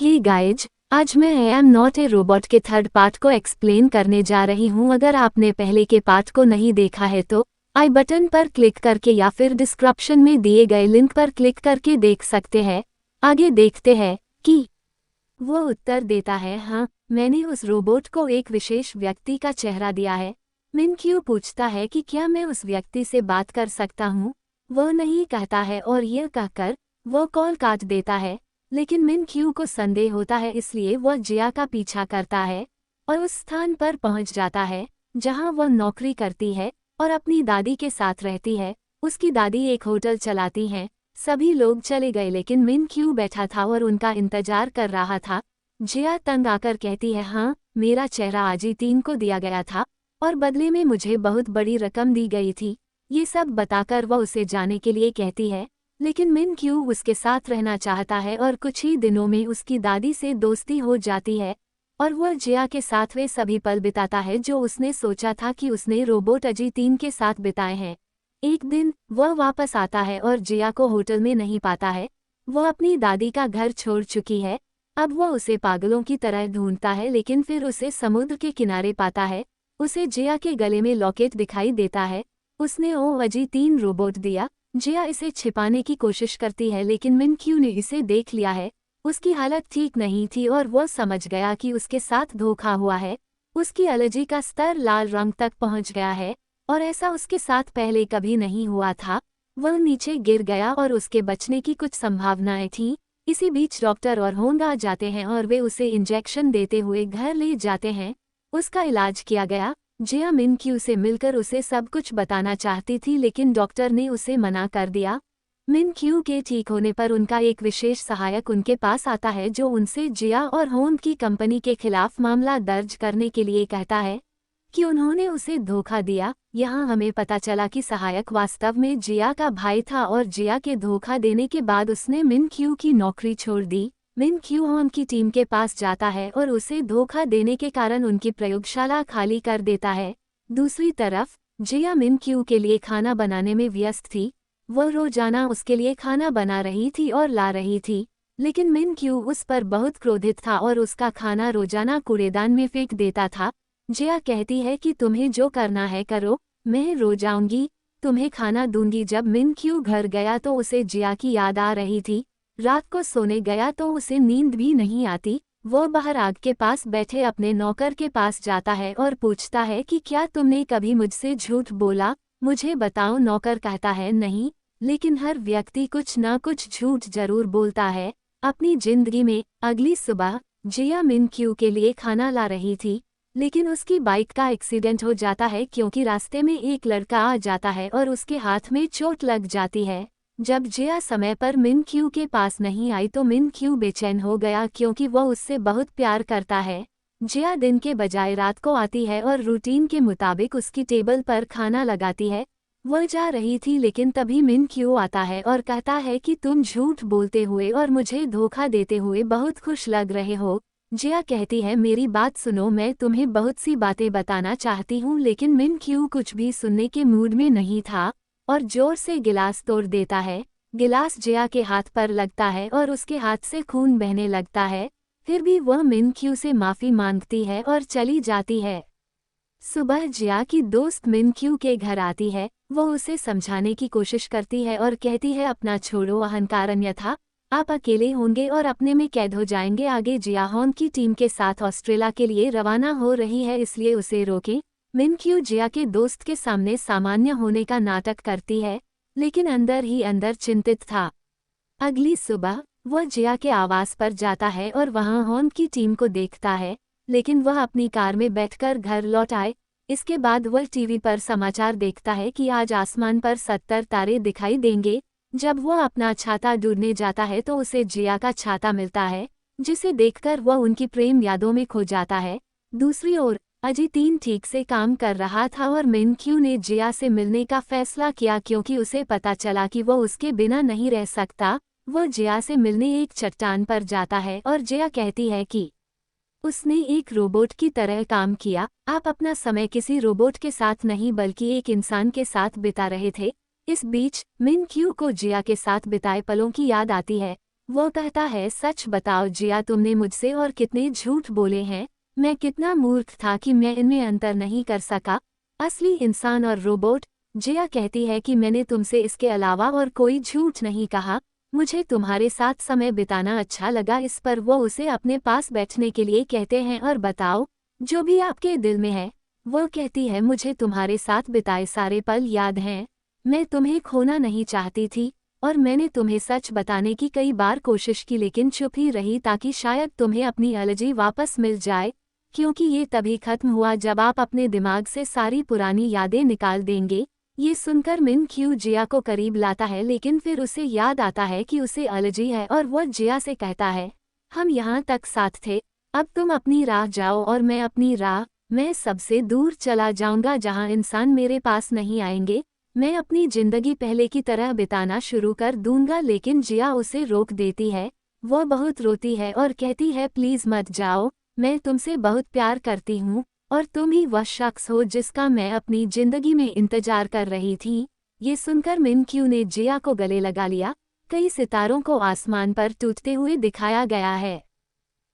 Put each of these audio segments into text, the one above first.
Hey guys, आज मैं I am not a robot के थर्ड पार्ट को एक्सप्लेन करने जा रही हूँ। अगर आपने पहले के पार्ट को नहीं देखा है तो आई बटन पर क्लिक करके या फिर डिस्क्रिप्शन में दिए गए लिंक पर क्लिक करके देख सकते हैं। आगे देखते हैं कि वो उत्तर देता है, हाँ, मैंने उस रोबोट को एक विशेष व्यक्ति का चेहरा दिया है। मिन क्यू पूछता है कि क्या मैं उस व्यक्ति से बात कर सकता हूँ। वह नहीं कहता है और यह कहकर वो कॉल काट देता है। लेकिन मिन क्यू को संदेह होता है, इसलिए वह जिया का पीछा करता है और उस स्थान पर पहुंच जाता है जहां वह नौकरी करती है और अपनी दादी के साथ रहती है। उसकी दादी एक होटल चलाती हैं। सभी लोग चले गए लेकिन मिन क्यू बैठा था और उनका इंतजार कर रहा था। जिया तंग आकर कहती है, हाँ, मेरा चेहरा आज ही 3 को दिया गया था और बदले में मुझे बहुत बड़ी रकम दी गई थी। ये सब बताकर वह उसे जाने के लिए कहती है, लेकिन मिन क्यू उसके साथ रहना चाहता है और कुछ ही दिनों में उसकी दादी से दोस्ती हो जाती है और वह जिया के साथ वे सभी पल बिताता है जो उसने सोचा था कि उसने रोबोट अजी 3 के साथ बिताए हैं। एक दिन वह वापस आता है और जिया को होटल में नहीं पाता है। वह अपनी दादी का घर छोड़ चुकी है। अब वह उसे पागलों की तरह ढूंढता है, लेकिन फिर उसे समुद्र के किनारे पाता है। उसे जिया के गले में लॉकेट दिखाई देता है। उसने अजी 3 रोबोट दिया। जिया इसे छिपाने की कोशिश करती है, लेकिन मिन क्यू ने इसे देख लिया है। उसकी हालत ठीक नहीं थी और वह समझ गया कि उसके साथ धोखा हुआ है। उसकी एलर्जी का स्तर लाल रंग तक पहुंच गया है और ऐसा उसके साथ पहले कभी नहीं हुआ था। वह नीचे गिर गया और उसके बचने की कुछ संभावनाएं थीं। इसी बीच डॉक्टर और होंग आ जाते हैं और वे उसे इंजेक्शन देते हुए घर ले जाते हैं। उसका इलाज किया गया। जिया मिन क्यू से मिलकर उसे सब कुछ बताना चाहती थी, लेकिन डॉक्टर ने उसे मना कर दिया। मिन क्यू के ठीक होने पर उनका एक विशेष सहायक उनके पास आता है जो उनसे जिया और होंग की कंपनी के खिलाफ मामला दर्ज करने के लिए कहता है कि उन्होंने उसे धोखा दिया। यहाँ हमें पता चला कि सहायक वास्तव में जिया का भाई था और जिया के धोखा देने के बाद उसने मिन क्यू की नौकरी छोड़ दी। मिन क्यू होंग की टीम के पास जाता है और उसे धोखा देने के कारण उनकी प्रयोगशाला खाली कर देता है। दूसरी तरफ जिया मिन क्यू के लिए खाना बनाने में व्यस्त थी। वह रोजाना उसके लिए खाना बना रही थी और ला रही थी, लेकिन मिन क्यू उस पर बहुत क्रोधित था और उसका खाना रोजाना कूड़ेदान में फेंक देता था। जिया कहती है कि तुम्हें जो करना है करो, मैं रोज आऊंगी, तुम्हें खाना दूंगी। जब मिन क्यू घर गया तो उसे जिया की याद आ रही थी। रात को सोने गया तो उसे नींद भी नहीं आती। वो बाहर आग के पास बैठे अपने नौकर के पास जाता है और पूछता है कि क्या तुमने कभी मुझसे झूठ बोला, मुझे बताओ। नौकर कहता है, नहीं, लेकिन हर व्यक्ति कुछ ना कुछ झूठ जरूर बोलता है अपनी जिंदगी में। अगली सुबह जिया मिन क्यू के लिए खाना ला रही थी, लेकिन उसकी बाइक का एक्सीडेंट हो जाता है क्योंकि रास्ते में एक लड़का आ जाता है और उसके हाथ में चोट लग जाती है। जब जिया समय पर मिन क्यू के पास नहीं आई तो मिन क्यू बेचैन हो गया क्योंकि वह उससे बहुत प्यार करता है। जिया दिन के बजाय रात को आती है और रूटीन के मुताबिक उसकी टेबल पर खाना लगाती है। वह जा रही थी लेकिन तभी मिन क्यू आता है और कहता है कि तुम झूठ बोलते हुए और मुझे धोखा देते हुए बहुत खुश लग रहे हो। जिया कहती है, मेरी बात सुनो, मैं तुम्हें बहुत सी बातें बताना चाहती हूँ। लेकिन मिन क्यू कुछ भी सुनने के मूड में नहीं था और जोर से गिलास तोड़ देता है। गिलास जिया के हाथ पर लगता है और उसके हाथ से खून बहने लगता है। फिर भी वह मिन क्यू से माफी मांगती है और चली जाती है। सुबह जिया की दोस्त मिन क्यू के घर आती है। वह उसे समझाने की कोशिश करती है और कहती है, अपना छोड़ो अहंकार, अन्यथा आप अकेले होंगे और अपने में कैद हो जाएंगे। आगे जिया होंग की टीम के साथ ऑस्ट्रेलिया के लिए रवाना हो रही है, इसलिए उसे रोकें। मिन क्यू जिया के दोस्त के सामने सामान्य होने का नाटक करती है, लेकिन अंदर ही अंदर चिंतित था। अगली सुबह वह जिया के आवास पर जाता है और वहां होंग की टीम को देखता है, लेकिन वह अपनी कार में बैठकर घर लौट आए। इसके बाद वह टीवी पर समाचार देखता है कि आज आसमान पर 70 तारे दिखाई देंगे। जब वह अपना छाता ढूंढने जाता है तो उसे जिया का छाता मिलता है, जिसे देखकर वह उनकी प्रेम यादों में खो जाता है। दूसरी ओर अजी 3 ठीक से काम कर रहा था और मिन क्यू ने जिया से मिलने का फैसला किया क्योंकि उसे पता चला कि वह उसके बिना नहीं रह सकता। वह जिया से मिलने एक चट्टान पर जाता है और जिया कहती है कि उसने एक रोबोट की तरह काम किया। आप अपना समय किसी रोबोट के साथ नहीं बल्कि एक इंसान के साथ बिता रहे थे। इस बीच मिन क्यू को जिया के साथ बिताए पलों की याद आती है। वो कहता है, सच बताओ जिया, तुमने मुझसे और कितने झूठ बोले हैं। मैं कितना मूर्ख था कि मैं इनमें अंतर नहीं कर सका, असली इंसान और रोबोट। जिया कहती है कि मैंने तुमसे इसके अलावा और कोई झूठ नहीं कहा। मुझे तुम्हारे साथ समय बिताना अच्छा लगा। इस पर वो उसे अपने पास बैठने के लिए कहते हैं और बताओ जो भी आपके दिल में है। वो कहती है, मुझे तुम्हारे साथ बिताए सारे पल याद हैं। मैं तुम्हें खोना नहीं चाहती थी और मैंने तुम्हें सच बताने की कई बार कोशिश की, लेकिन चुप ही रही ताकि शायद तुम्हें अपनी एलर्जी वापस मिल जाए, क्योंकि ये तभी खत्म हुआ जब आप अपने दिमाग से सारी पुरानी यादें निकाल देंगे। ये सुनकर मिन क्यू जिया को करीब लाता है, लेकिन फिर उसे याद आता है कि उसे एलर्जी है और वह जिया से कहता है, हम यहाँ तक साथ थे, अब तुम अपनी राह जाओ और मैं अपनी राह। मैं सबसे दूर चला जाऊंगा जहाँ इंसान मेरे पास नहीं आएंगे। मैं अपनी जिंदगी पहले की तरह बिताना शुरू कर दूंगा, लेकिन जिया उसे रोक देती है। वह बहुत रोती है और कहती है, प्लीज मत जाओ, मैं तुमसे बहुत प्यार करती हूँ और तुम ही वह शख्स हो जिसका मैं अपनी जिंदगी में इंतजार कर रही थी। ये सुनकर मिन क्यू ने जिया को गले लगा लिया। कई सितारों को आसमान पर टूटते हुए दिखाया गया है।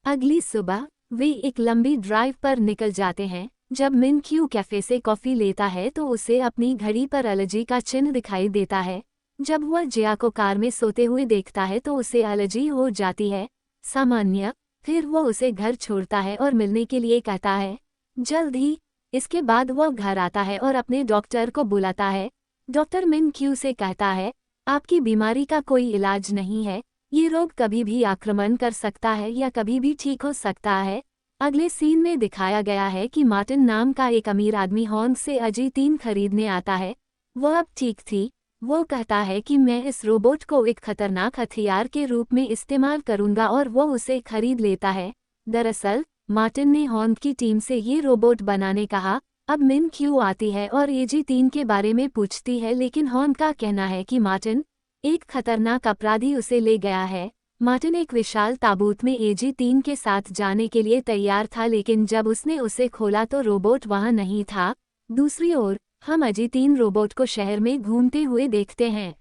अगली सुबह वे एक लंबी ड्राइव पर निकल जाते हैं। जब मिन क्यू कैफे से कॉफी लेता है तो उसे अपनी घड़ी पर एलर्जी का चिन्ह दिखाई देता है। जब वह जिया को कार में सोते हुए देखता है तो उसे एलर्जी हो जाती है। सामान्य। फिर वो उसे घर छोड़ता है और मिलने के लिए कहता है, जल्द ही। इसके बाद वह घर आता है और अपने डॉक्टर को बुलाता है। डॉक्टर मिन क्यू से कहता है, आपकी बीमारी का कोई इलाज नहीं है। ये रोग कभी भी आक्रमण कर सकता है या कभी भी ठीक हो सकता है। अगले सीन में दिखाया गया है कि मार्टिन नाम का एक अमीर आदमी हॉन्ग से AG-3 खरीदने आता है। वह अब ठीक थी। वो कहता है कि मैं इस रोबोट को एक खतरनाक हथियार के रूप में इस्तेमाल करूंगा और वो उसे खरीद लेता है। दरअसल मार्टिन ने हॉन्ग की टीम से ये रोबोट बनाने कहा। अब मिन क्यू आती है और AG-3 के बारे में पूछती है, लेकिन हॉन्ग का कहना है कि मार्टिन एक खतरनाक अपराधी उसे ले गया है। मार्टिन एक विशाल ताबूत में AG-3 के साथ जाने के लिए तैयार था, लेकिन जब उसने उसे खोला तो रोबोट वहां नहीं था। दूसरी ओर हम AG-3 रोबोट को शहर में घूमते हुए देखते हैं।